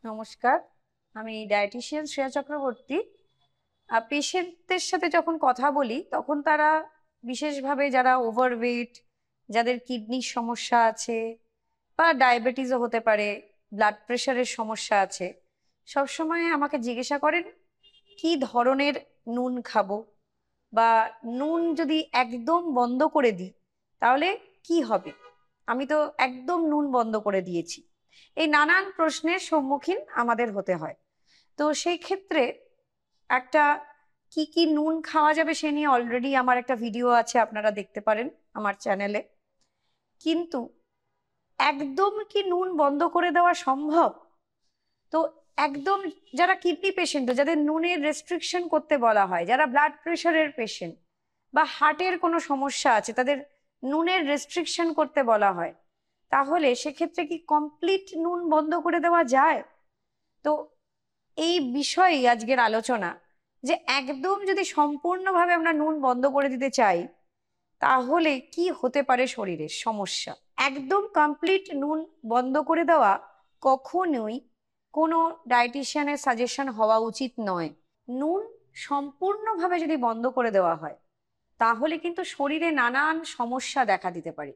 নমস্কার, আমি ডায়েটিশিয়ান শ্রেয়া চক্রবর্তী। পেশেন্টদের সাথে যখন কথা বলি তখন তারা বিশেষভাবে যারা ওভারওয়েট, যাদের কিডনির সমস্যা আছে বা ডায়াবেটিসও হতে পারে, ব্লাড প্রেশারের সমস্যা আছে, সবসময় আমাকে জিজ্ঞাসা করেন কি ধরনের নুন খাবো, বা নুন যদি একদম বন্ধ করে দিই তাহলে কি হবে। আমি তো একদম নুন বন্ধ করে দিয়েছি। এই নানান প্রশ্নের সম্মুখীন আমাদের হতে হয়। তো সেই ক্ষেত্রে একটা কি কি নুন খাওয়া যাবে সে নিয়ে অলরেডি আমার একটা ভিডিও আছে, আপনারা দেখতে পারেন আমার চ্যানেলে। কিন্তু একদম কি নুন বন্ধ করে দেওয়া সম্ভব? তো একদম যারা কিডনি পেশেন্ট, যাদের নুনের রেস্ট্রিকশন করতে বলা হয়, যারা ব্লাড প্রেশারের পেশেন্ট বা হার্টের কোনো সমস্যা আছে, তাদের নুনের রেস্ট্রিকশন করতে বলা হয়, তাহলে সেক্ষেত্রে কি কমপ্লিট নুন বন্ধ করে দেওয়া যায়? তো এই বিষয়েই আজকের আলোচনা, যে একদম যদি সম্পূর্ণভাবে আমরা নুন বন্ধ করে দিতে চাই তাহলে কি হতে পারে শরীরের সমস্যা। একদম কমপ্লিট নুন বন্ধ করে দেওয়া কখনোই কোনো ডায়েটিশিয়ানের সাজেশন হওয়া উচিত নয়। নুন সম্পূর্ণভাবে যদি বন্ধ করে দেওয়া হয় তাহলে কিন্তু শরীরে নানান সমস্যা দেখা দিতে পারে।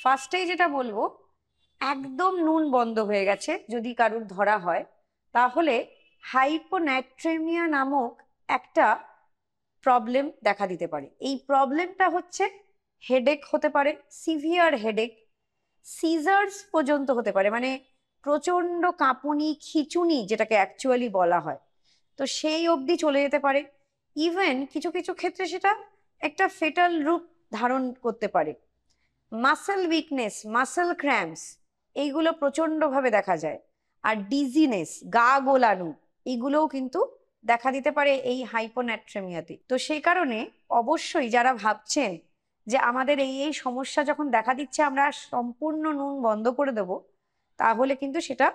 ফার্স্টেই যেটা বলবো, একদম নুন বন্ধ হয়ে গেছে যদি কারুর ধরা হয়, তাহলে হাইপোন্যাট্রেমিয়া নামক একটা প্রবলেম দেখা দিতে পারে। এই প্রবলেমটা হচ্ছে হেডেক হতে পারে, সিভিয়ার হেডেক, সিজার্স পর্যন্ত হতে পারে, মানে প্রচন্ড কাঁপুনি, খিঁচুনি যেটাকে অ্যাকচুয়ালি বলা হয়, তো সেই অবধি চলে যেতে পারে। ইভেন কিছু কিছু ক্ষেত্রে সেটা একটা ফেটাল রূপ ধারণ করতে পারে। মাসেল উইকনেস, মাসেল ক্র্যাম্পস, এইগুলো প্রচন্ডভাবে দেখা যায়। আর ডিজিনেস, গা গোলানো, এগুলোও কিন্তু দেখা দিতে পারে এই হাইপোন্যাট্রেমিয়াতে। তো সেই কারণে অবশ্যই যারা ভাবছেন যে আমাদের এই এই সমস্যা যখন দেখা দিচ্ছে আমরা সম্পূর্ণ নুন বন্ধ করে দেব, তাহলে কিন্তু সেটা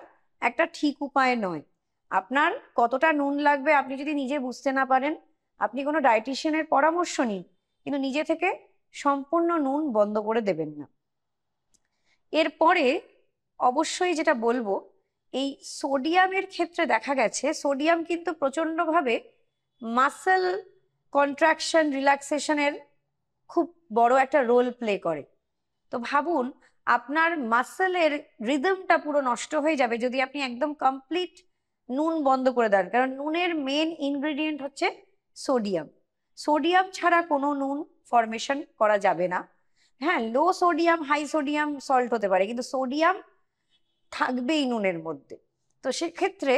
একটা ঠিক উপায় নয়। আপনার কতটা নুন লাগবে আপনি যদি নিজে বুঝতে না পারেন, আপনি কোনো ডায়েটিশিয়ানের পরামর্শ নিন, কিন্তু নিজে থেকে সম্পূর্ণ নুন বন্ধ করে দেবেন না। এরপরে অবশ্যই যেটা বলবো, এই সোডিয়ামের ক্ষেত্রে দেখা গেছে সোডিয়াম কিন্তু প্রচন্ডভাবে মাসেল কন্ট্রাকশন রিল্যাক্সেশনের খুব বড় একটা রোল প্লে করে। তো ভাবুন, আপনার মাসেলের রিদমটা পুরো নষ্ট হয়ে যাবে যদি আপনি একদম কমপ্লিট নুন বন্ধ করে দেন, কারণ নুনের মেন ইনগ্রেডিয়েন্ট হচ্ছে সোডিয়াম। সোডিয়াম ছাড়া কোনো নুন ফরমেশন করা যাবে না। হ্যাঁ, লো সোডিয়াম, হাই সোডিয়াম সল্ট হতে পারে, কিন্তু সোডিয়াম থাকবেই নুনের মধ্যে। তো সেক্ষেত্রে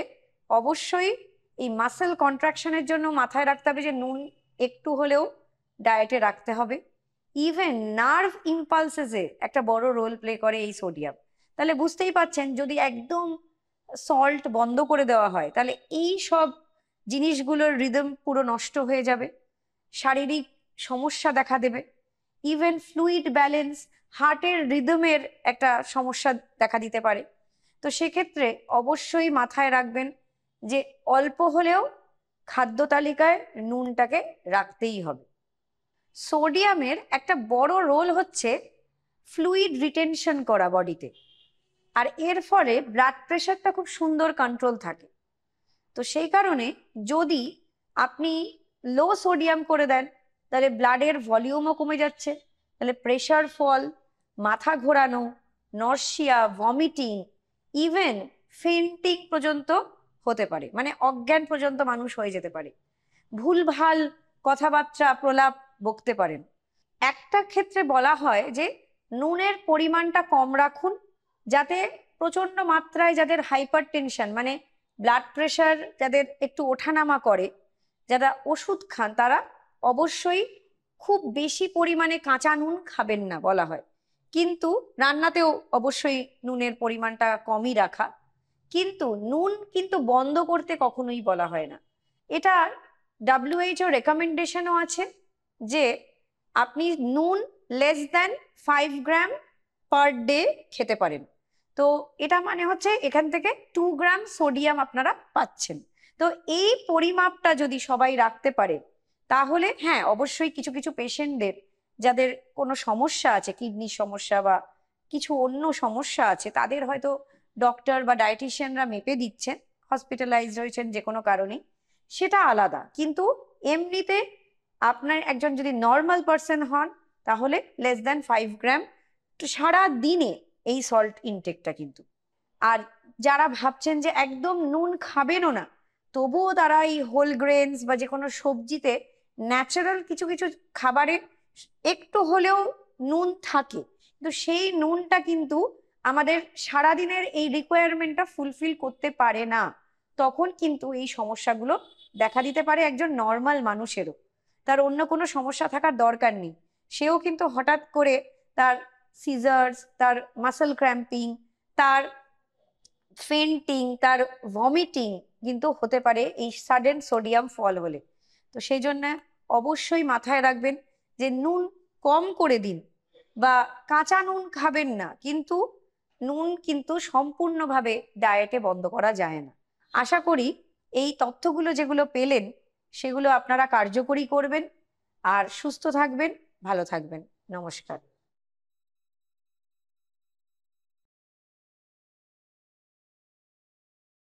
অবশ্যই এই মাসেল কন্ট্রাকশনের জন্য মাথায় রাখতে হবে যে নুন একটু হলেও ডায়েটে রাখতে হবে। ইভেন নার্ভ ইম্পালসেসে একটা বড় রোল প্লে করে এই সোডিয়াম। তাহলে বুঝতেই পাচ্ছেন, যদি একদম সল্ট বন্ধ করে দেওয়া হয় তাহলে এই সব জিনিসগুলোর রিদম পুরো নষ্ট হয়ে যাবে, শারীরিক সমস্যা দেখা দেবে। ইভেন ফ্লুইড ব্যালেন্স, হার্টের রিদমের একটা সমস্যা দেখা দিতে পারে। তো সেক্ষেত্রে অবশ্যই মাথায় রাখবেন যে অল্প হলেও খাদ্য তালিকায় নুনটাকে রাখতেই হবে। সোডিয়ামের একটা বড় রোল হচ্ছে ফ্লুইড রিটেনশন করা বডিতে, আর এর ফলে ব্লাড প্রেশারটা খুব সুন্দর কন্ট্রোল থাকে। তো সেই কারণে যদি আপনি লো সোডিয়াম করে দেন তাহলে ব্লাডের ভলিউমও কমে যাচ্ছে, তাহলে প্রেশার ফল, মাথা ঘোরানো, নরসিয়া, ভমিটিং, ইভেন ফেন্টিং পর্যন্ত হতে পারে, মানে অজ্ঞান পর্যন্ত মানুষ হয়ে যেতে পারে, ভুলভাল কথাবার্তা প্রলাপ বকতে পারেন। একটা ক্ষেত্রে বলা হয় যে নুনের পরিমাণটা কম রাখুন, যাতে প্রচন্ড মাত্রায় যাদের হাইপার টেনশন, মানে ব্লাড প্রেশার যাদের একটু ওঠানামা করে, যারা ওষুধ খান, তারা অবশ্যই খুব বেশি পরিমাণে কাঁচা নুন খাবেন না বলা হয়। কিন্তু রান্নাতেও অবশ্যই নুনের পরিমাণটা কমই রাখা, কিন্তু নুন কিন্তু বন্ধ করতে কখনোই বলা হয় না। এটা WHO রেকমেন্ডেশনও আছে যে আপনি নুন লেস দ্যান 5 গ্রাম পার ডে খেতে পারেন। তো এটা মানে হচ্ছে এখান থেকে 2 গ্রাম সোডিয়াম আপনারা পাচ্ছেন। তো এই পরিমাপটা যদি সবাই রাখতে পারে তাহলে হ্যাঁ, অবশ্যই কিছু কিছু পেশেন্টদের যাদের কোনো সমস্যা আছে, কিডনির সমস্যা বা কিছু অন্য সমস্যা আছে, তাদের হয়তো ডক্টর বা ডায়েটিশিয়ানরা মেপে দিচ্ছেন, হসপিটালাইজড হয়েছেন যে কোনো কারণে, সেটা আলাদা। কিন্তু এমনিতে আপনার একজন যদি নর্মাল পার্সন হন তাহলে <5 গ্রাম সারা দিনে এই সল্ট ইনটেকটা কিন্তু। আর যারা ভাবছেন যে একদম নুন খাবেনও না, তবুও তারা এই হোল গ্রেনস বা যে কোনো সবজিতে ন্যাচারাল কিছু কিছু খাবারে একটু হলেও নুন থাকে, কিন্তু সেই নুনটা কিন্তু আমাদের সারাদিনের এই রিকোয়ারমেন্টটা ফুলফিল করতে পারে না। তখন কিন্তু এই সমস্যাগুলো দেখা দিতে পারে একজন নর্মাল মানুষেরও। তার অন্য কোনো সমস্যা থাকার দরকার নেই, সেও কিন্তু হঠাৎ করে তার সিজার্স, তার মাসল ক্র্যাম্পিং, তার ফেন্টিং, তার ভমিটিং কিন্তু হতে পারে এই সাডেন সোডিয়াম ফল হলে। তো সেই জন্য অবশ্যই মাথায় রাখবেন যে নুন কম করে দিন, বা কাঁচা নুন খাবেন না, কিন্তু নুন কিন্তু সম্পূর্ণভাবে ডায়েটে বন্ধ করা যায় না। আশা করি এই তথ্যগুলো যেগুলো পেলেন সেগুলো আপনারা কার্যকরী করবেন, আর সুস্থ থাকবেন, ভালো থাকবেন। নমস্কার।